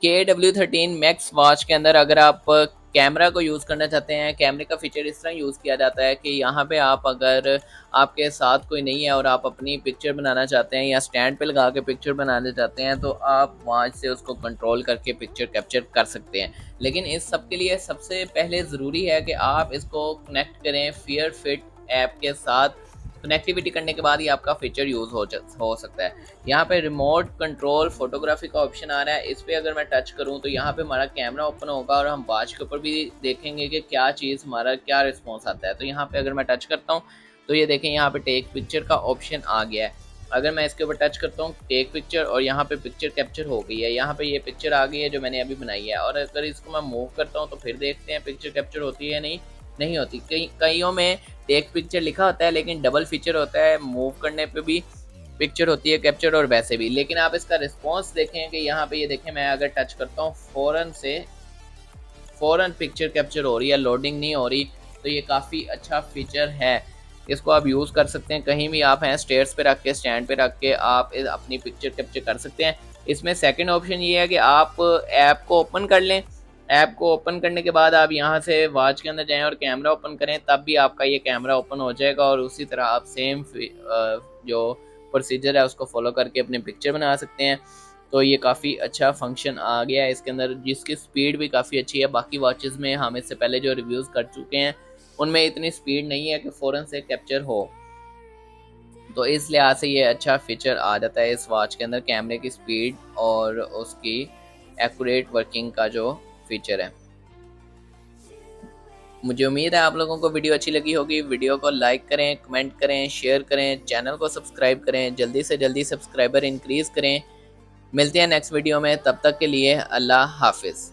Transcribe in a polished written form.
KW13 max watch के अंदर अगर आप कैमरा को यूज़ करना चाहते हैं, कैमरे का फीचर इस तरह यूज़ किया जाता है कि यहाँ पे आप अगर आपके साथ कोई नहीं है और आप अपनी पिक्चर बनाना चाहते हैं या स्टैंड पे लगा के पिक्चर बनाना चाहते हैं, तो आप वॉच से उसको कंट्रोल करके पिक्चर कैप्चर कर सकते हैं। लेकिन इस सब के लिए सबसे पहले ज़रूरी है कि आप इसको कनेक्ट करें फेयर फिट ऐप के साथ। कनेक्टिविटी करने के बाद ही आपका फीचर यूज़ हो सकता है। यहाँ पे रिमोट कंट्रोल फोटोग्राफी का ऑप्शन आ रहा है, इस पर अगर मैं टच करूँ तो यहाँ पे हमारा कैमरा ओपन होगा और हम वॉच के ऊपर भी देखेंगे कि क्या चीज़ हमारा क्या रिस्पॉन्स आता है। तो यहाँ पे अगर मैं टच करता हूँ तो ये देखें यहाँ पे टेक पिक्चर का ऑप्शन आ गया है। अगर मैं इसके ऊपर टच करता हूँ टेक पिक्चर और यहाँ पे पिक्चर कैप्चर हो गई है, यहाँ पे ये पिक्चर आ गई है जो मैंने अभी बनाई है। और अगर इसको मैं मूव करता हूँ तो फिर देखते हैं पिक्चर कैप्चर होती है नहीं नहीं होती। कईयों में टेक पिक्चर लिखा होता है लेकिन डबल फीचर होता है, मूव करने पे भी पिक्चर होती है कैप्चर और वैसे भी। लेकिन आप इसका रिस्पॉन्स देखें कि यहाँ पे ये देखें मैं अगर टच करता हूँ फ़ौरन पिक्चर कैप्चर हो रही है, लोडिंग नहीं हो रही। तो ये काफ़ी अच्छा फीचर है, इसको आप यूज़ कर सकते हैं। कहीं भी आप हैं स्टेयर्स पे रख के स्टैंड पे रख के आप अपनी पिक्चर कैप्चर कर सकते हैं। इसमें सेकंड ऑप्शन ये है कि आप ऐप को ओपन कर लें। ऐप को ओपन करने के बाद आप यहाँ से वॉच के अंदर जाएं और कैमरा ओपन करें, तब भी आपका ये कैमरा ओपन हो जाएगा और उसी तरह आप सेम जो प्रोसीजर है उसको फॉलो करके अपने पिक्चर बना सकते हैं। तो ये काफ़ी अच्छा फंक्शन आ गया है इसके अंदर, जिसकी स्पीड भी काफ़ी अच्छी है। बाकी वॉचेज़ में हम इससे पहले जो रिव्यूज़ कर चुके हैं उनमें इतनी स्पीड नहीं है कि फ़ौरन से कैप्चर हो। तो इस लिहाज से ये अच्छा फीचर आ जाता है इस वॉच के अंदर, कैमरे की स्पीड और उसकी एक्यूरेट वर्किंग का जो फीचर है। मुझे उम्मीद है आप लोगों को वीडियो अच्छी लगी होगी। वीडियो को लाइक करें, कमेंट करें, शेयर करें, चैनल को सब्सक्राइब करें, जल्दी से जल्दी सब्सक्राइबर इंक्रीज़ करें। मिलते हैं नेक्स्ट वीडियो में, तब तक के लिए अल्लाह हाफिज़।